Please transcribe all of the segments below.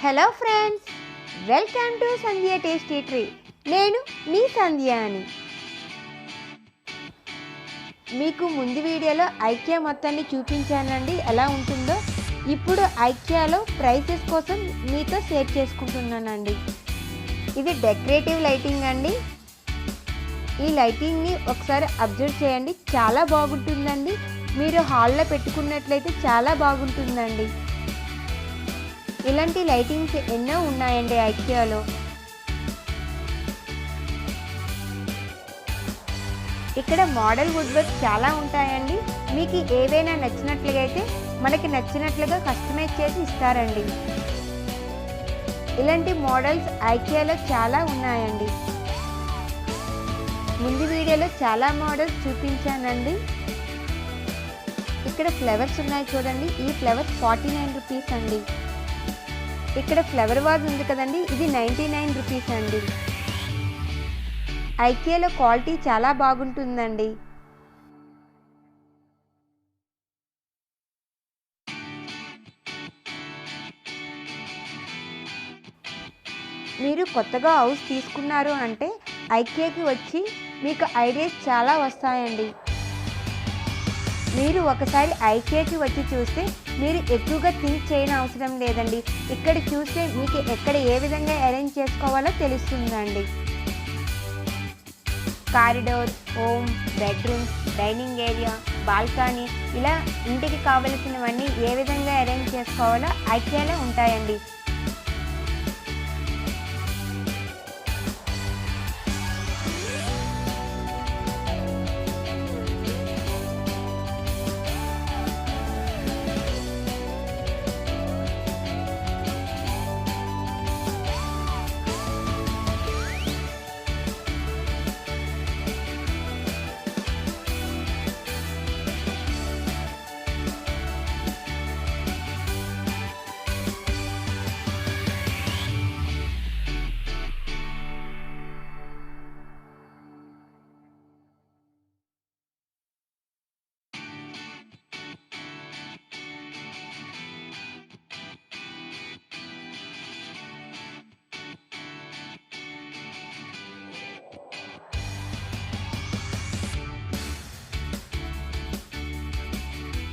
Hello friends, welcome to Sandhya tasty tree. నేను మీ సంధ్యాని. మీకు ముందు వీడియోలో ఐకియా మొత్తాన్ని చూపించానండి ఎలా ఉంటుందో. ఇప్పుడు ఐకియాలో ప్రైసెస్ కోసం మీతో షేర్ చేసుకుంటున్నానండి. ఇది డెకరేటివ్ లైటింగ్ అండి. ఈ లైటింగ్ని ఒకసారి అబ్జర్వ్ చేయండి, చాలా బాగుంటుందండి. మీరు హాల్లో పెట్టుకున్నట్లయితే చాలా బాగుంటుందండి. ఇలాంటి లైటింగ్స్ ఎన్నో ఉన్నాయండి ఐకియాలో. ఇక్కడ మోడల్ వుడ్ వర్క్ చాలా ఉంటాయండి. మీకు ఏవైనా నచ్చినట్లుగా అయితే మనకి నచ్చినట్లుగా కస్టమైజ్ చేసి ఇస్తారండి. ఇలాంటి మోడల్స్ ఐకియాలో చాలా ఉన్నాయండి. ముందు వీడియోలో చాలా మోడల్స్ చూపించానండి. ఇక్కడ ఫ్లవర్స్ ఉన్నాయి చూడండి. ఈ ఫ్లవర్స్ 49 రూపీస్ అండి. ఇక్కడ ఫ్లవర్ వాజ్ ఉంది కదండి, ఇది 99 రూపీస్ అండి. ఐకియాలో క్వాలిటీ చాలా బాగుంటుందండి. మీరు కొత్తగా హౌస్ తీసుకున్నారు అంటే ఐకియాకి వచ్చి మీకు ఐడియాస్ చాలా వస్తాయండి. మీరు ఒకసారి ఐకియాకి వచ్చి చూస్తే మీరు ఎక్కువగా థింక్ చేయని అవసరం లేదండి. ఇక్కడ చూస్తే మీకు ఎక్కడ ఏ విధంగా అరేంజ్ చేసుకోవాలో తెలుస్తుందండి. Corridor, home, bedrooms, dining area, balcony, ఇలా ఇంటికి కావలసినవన్నీ ఏ విధంగా అరేంజ్ చేసుకోవాలో ఐకియాలో ఉంటాయండి.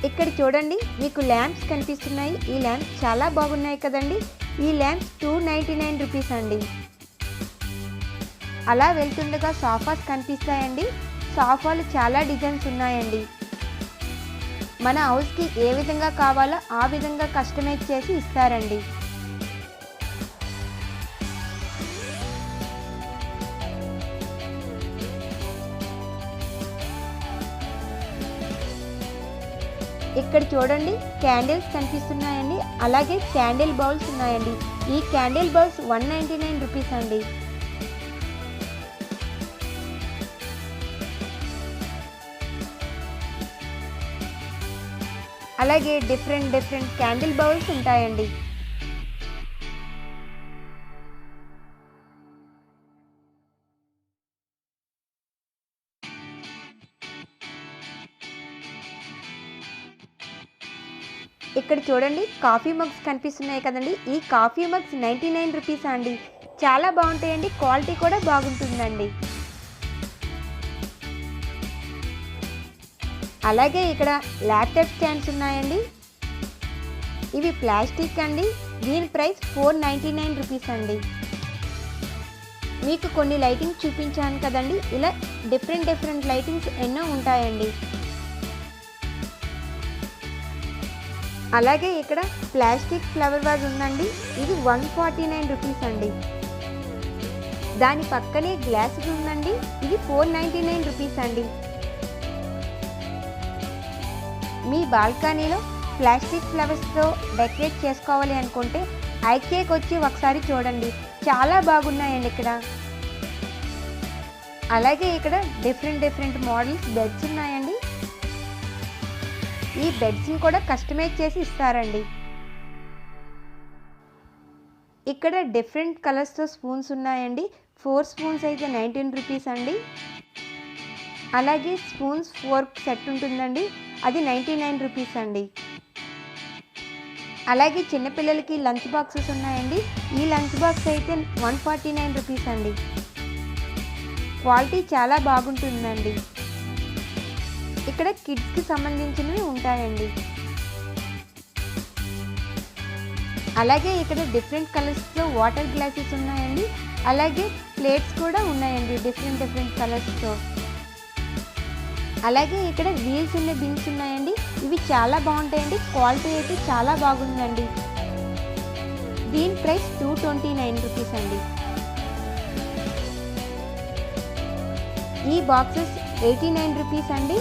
ఇక్కడ చూడండి, మీకు ల్యాంప్స్ కనిపిస్తున్నాయి. ఈ ల్యాంప్స్ చాలా బాగున్నాయి కదండి. ఈ ల్యాంప్స్ 299 రూపీస్ అండి. అలా వెళ్తుండగా సోఫాస్ కనిపిస్తాయండి. సోఫాలు చాలా డిజైన్స్ ఉన్నాయండి. మన హౌస్కి ఏ విధంగా కావాలో ఆ విధంగా కస్టమైజ్ చేసి ఇస్తారండి. ఇక్కడ చూడండి, క్యాండిల్స్ కనిపిస్తున్నాయండి. అలాగే క్యాండిల్ బౌల్స్ ఉన్నాయండి. ఈ క్యాండిల్ బౌల్స్ 199 రూపీస్ అండి. అలాగే డిఫరెంట్ క్యాండిల్ బౌల్స్ ఉంటాయండి. ఇక్కడ చూడండి, కాఫీ మగ్స్ కనిపిస్తున్నాయి కదండి. ఈ కాఫీ మగ్స్ 99 రూపీస్ అండి. చాలా బాగుంటాయండి, క్వాలిటీ కూడా బాగుంటుందండి. అలాగే ఇక్కడ ల్యాప్టాప్ స్టాండ్స్ ఉన్నాయండి. ఇవి ప్లాస్టిక్ అండి. దీని ప్రైస్ 499 రూపీస్ అండి. మీకు కొన్ని లైటింగ్స్ చూపించాను కదండి. ఇలా డిఫరెంట్ లైటింగ్స్ ఎన్నో ఉంటాయండి. అలాగే ఇక్కడ ప్లాస్టిక్ ఫ్లవర్ వాజ్ ఉందండి. ఇది 149 రూపీస్ అండి. దాని పక్కనే గ్లాస్ ఉందండి. ఇది 499 రూపీస్ అండి. మీ బాల్కనీలో ప్లాస్టిక్ ఫ్లవర్స్తో డెకరేట్ చేసుకోవాలి అనుకుంటే ఐకియాకి వచ్చి ఒకసారి చూడండి, చాలా బాగున్నాయండి ఇక్కడ. అలాగే ఇక్కడ డిఫరెంట్ మోడల్స్ బెడ్స్ ఉన్నాయండి. ఈ బెడ్స్ని కూడా కస్టమైజ్ చేసి ఇస్తారండి. ఇక్కడ డిఫరెంట్ కలర్స్తో స్పూన్స్ ఉన్నాయండి. 4 స్పూన్స్ అయితే 19 రూపీస్ అండి. అలాగే స్పూన్స్ ఫోర్క్ సెట్ ఉంటుందండి, అది 99 రూపీస్ అండి. అలాగే చిన్నపిల్లలకి లంచ్ బాక్సెస్ ఉన్నాయండి. ఈ లంచ్ బాక్స్ అయితే 149 రూపీస్ అండి. క్వాలిటీ చాలా బాగుంటుందండి. ఇక్కడ కిడ్స్కి సంబంధించినవి ఉంటాయండి. అలాగే ఇక్కడ డిఫరెంట్ కలర్స్లో వాటర్ గ్లాసెస్ ఉన్నాయండి. అలాగే ప్లేట్స్ కూడా ఉన్నాయండి డిఫరెంట్ కలర్స్తో. అలాగే ఇక్కడ వీల్స్ ఉన్న బిన్స్ ఉన్నాయండి. ఇవి చాలా బాగుంటాయండి. క్వాలిటీ అయితే చాలా బాగుందండి. దీని ప్రైస్ 229 రూపీస్ అండి. ఈ బాక్సెస్ 89 రూపీస్ అండి.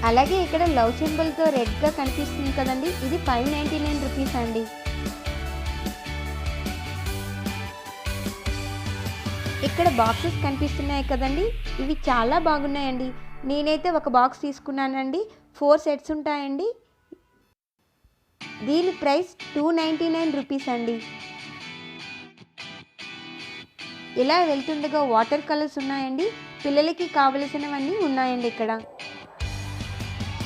అలాగే ఇక్కడ లవ్ సింబల్తో రెడ్గా కనిపిస్తుంది కదండి, ఇది 599 రూపీస్ అండి. ఇక్కడ బాక్సెస్ కనిపిస్తున్నాయి కదండి, ఇవి చాలా బాగున్నాయండి. నేనైతే ఒక బాక్స్ తీసుకున్నానండి. 4 సెట్స్ ఉంటాయండి. దీని ప్రైస్ 299 రూపీస్ అండి. ఇలా వెళ్తుండగా వాటర్ కలర్స్ ఉన్నాయండి. పిల్లలకి కావలసినవన్నీ ఉన్నాయండి.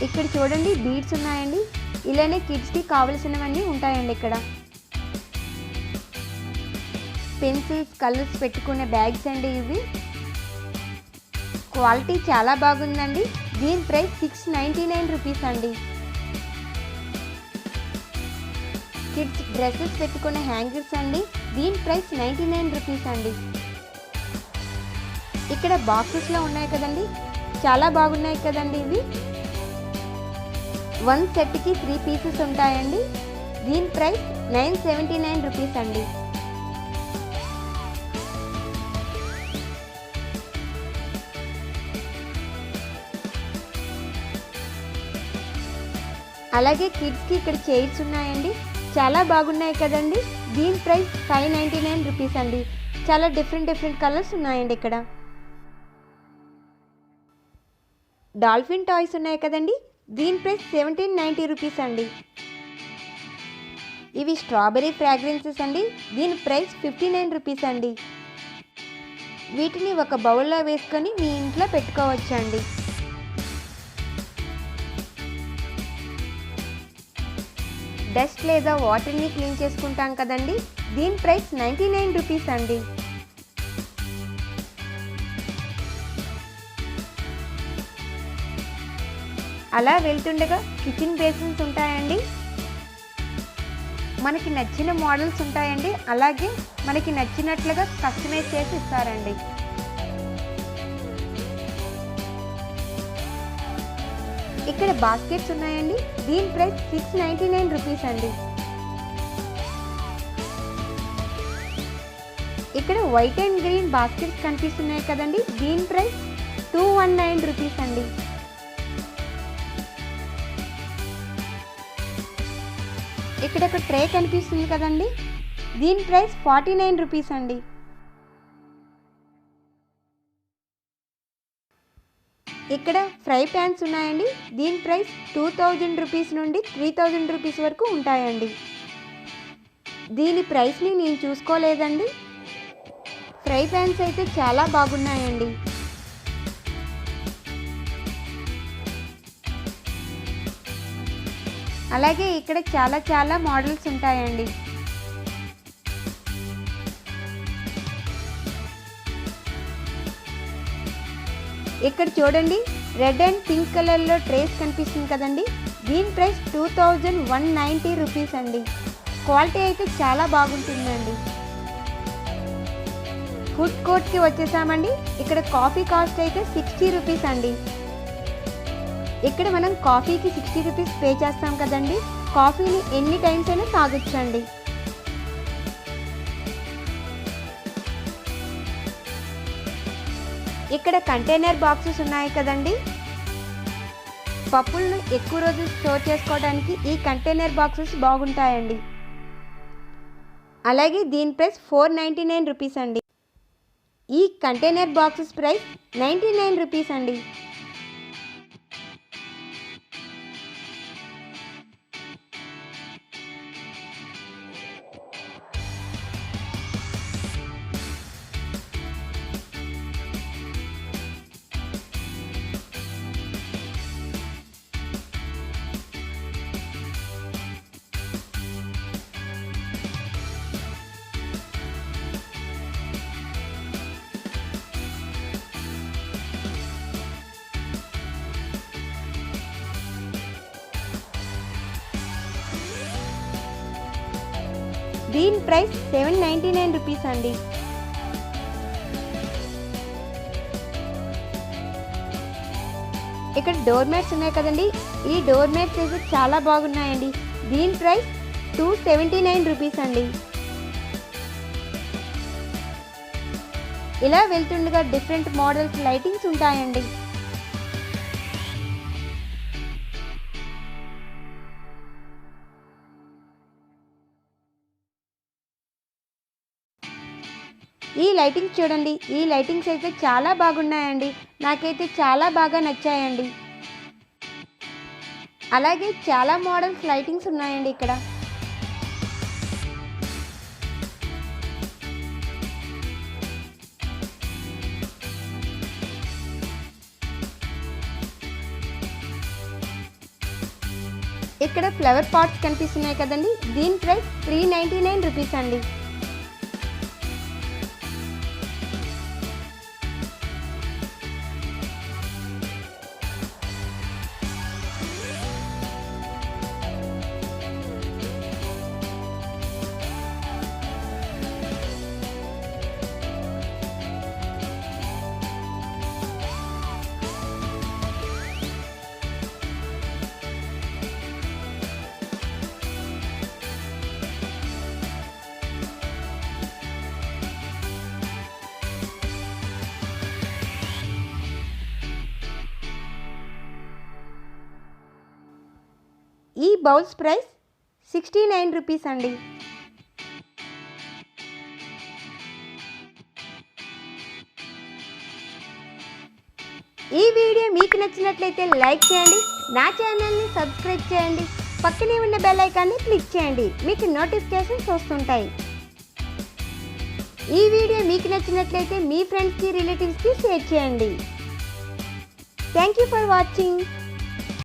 ఇక్కడ చూడండి బీడ్స్ ఉన్నాయండి. ఇలానే కిడ్స్కి కావలసినవన్నీ ఉంటాయండి. ఇక్కడ పెన్సిల్స్, కలర్స్ పెట్టుకునే బ్యాగ్స్ అండి ఇవి. క్వాలిటీ చాలా బాగుందండి. దీని ప్రైస్ 699 రూపీస్ అండి. కిడ్స్ డ్రెస్సెస్ పెట్టుకునే హ్యాంగర్స్ అండి. దీని ప్రైస్ 99 రూపీస్ అండి. ఇక్కడ బాక్సెస్లో ఉన్నాయి కదండి, చాలా బాగున్నాయి కదండి ఇవి. 1 సెట్కి 3 పీసెస్ ఉంటాయండి. దీని ప్రైస్ 979 రూపీస్ అండి. అలాగే కిడ్స్కి ఇక్కడ చైర్స్ ఉన్నాయండి. చాలా బాగున్నాయి కదండి. దీని ప్రైస్ 599 రూపీస్ అండి. చాలా డిఫరెంట్ కలర్స్ ఉన్నాయండి. ఇక్కడ డాల్ఫిన్ టాయ్స్ ఉన్నాయి కదండి. దీని ప్రైస్ 1790 రూపీస్ అండి. ఇవి స్ట్రాబెర్రీ ఫ్రాగ్రెన్సెస్ అండి. దీని ప్రైస్ 59 రూపీస్ అండి. వీటిని ఒక బౌల్లో వేసుకొని మీ ఇంట్లో పెట్టుకోవచ్చండి. డస్ట్ లేదా వాటర్ని క్లీన్ చేసుకుంటాం కదండి. దీని ప్రైస్ 99 రూపీస్ అండి. అలా వెళ్తుండగా కిచెన్ బేసిన్స్ ఉంటాయండి. మనకి నచ్చిన మోడల్స్ ఉంటాయండి. అలాగే మనకి నచ్చినట్లుగా కస్టమైజ్ చేసి ఇస్తారండి. ఇక్కడ బాస్కెట్స్ ఉన్నాయండి. దీని ప్రైస్ 699 రూపీస్ అండి. ఇక్కడ వైట్ అండ్ గ్రీన్ బాస్కెట్స్ కనిపిస్తున్నాయి కదండి. దీని ప్రైస్ 219 రూపీస్ అండి. ఇక్కడ ఒక ట్రే కనిపిస్తుంది కదండి. దీని ప్రైస్ 49 రూపీస్ అండి. ఇక్కడ ఫ్రై ప్యాన్స్ ఉన్నాయండి. దీని ప్రైస్ 2000 రూపీస్ నుండి 3000 రూపీస్ వరకు ఉంటాయండి. దీని ప్రైస్ని నేను చూసుకోలేదండి. ఫ్రై ప్యాన్స్ అయితే చాలా బాగున్నాయండి. అలాగే ఇక్కడ చాలా మోడల్స్ ఉంటాయండి. ఇక్కడ చూడండి రెడ్ అండ్ పింక్ కలర్లో ట్రేస్ కనిపిస్తుంది కదండి. దీని ప్రైస్ 2190 రూపీస్ అండి. క్వాలిటీ అయితే చాలా బాగుంటుందండి. ఫుడ్ కోర్ట్కి వచ్చేసామండి. ఇక్కడ కాఫీ కాస్ట్ అయితే 60 రూపీస్ అండి. ఇక్కడ మనం కాఫీకి 60 రూపీస్ పే చేస్తాం కదండి. కాఫీని ఎన్ని టైమ్స్ అయినా తాగొచ్చండి. ఇక్కడ కంటైనర్ బాక్సెస్ ఉన్నాయి కదండి. పప్పులను ఎక్కువ రోజులు స్టోర్ చేసుకోవడానికి ఈ కంటైనర్ బాక్సెస్ బాగుంటాయండి. అలాగే దీని ప్రైస్ 499 రూపీస్ అండి. ఈ కంటైనర్ బాక్సెస్ ప్రైస్ 99 రూపీస్ అండి. దీని ప్రైస్ 799 రూపీస్ అండి. ఇక్కడ డోర్ మ్యాట్స్ ఉన్నాయి కదండి, ఈ డోర్ మ్యాట్స్ అయితే చాలా బాగున్నాయండి. దీని ప్రైస్ 279 రూపీస్ అండి. ఇలా వెళ్తుండగా డిఫరెంట్ మోడల్స్ లైటింగ్స్ ఉంటాయండి. ఈ లైటింగ్స్ చూడండి, ఈ లైటింగ్స్ అయితే చాలా బాగున్నాయండి. నాకైతే చాలా బాగా నచ్చాయండి. అలాగే చాలా మోడల్స్ లైటింగ్స్ ఉన్నాయండి ఇక్కడ. ఇక్కడ ఫ్లవర్ పాట్స్ కనిపిస్తున్నాయి కదండి, దీని ప్రైస్ 399 రూపీస్ అండి. ఈ బౌల్స్ ప్రైస్ 69 రూపీస్ అండి. ఈ వీడియో మీకు నచ్చినట్లయితే లైక్ చేయండి, నా ఛానల్ని సబ్స్క్రైబ్ చేయండి, పక్కనే ఉన్న బెల్ ఐకాన్ని క్లిక్ చేయండి, మీకు నోటిఫికేషన్స్ వస్తుంటాయి. ఈ వీడియో మీకు నచ్చినట్లయితే మీ ఫ్రెండ్స్కి రిలేటివ్స్కి షేర్ చేయండి. Thank you for watching.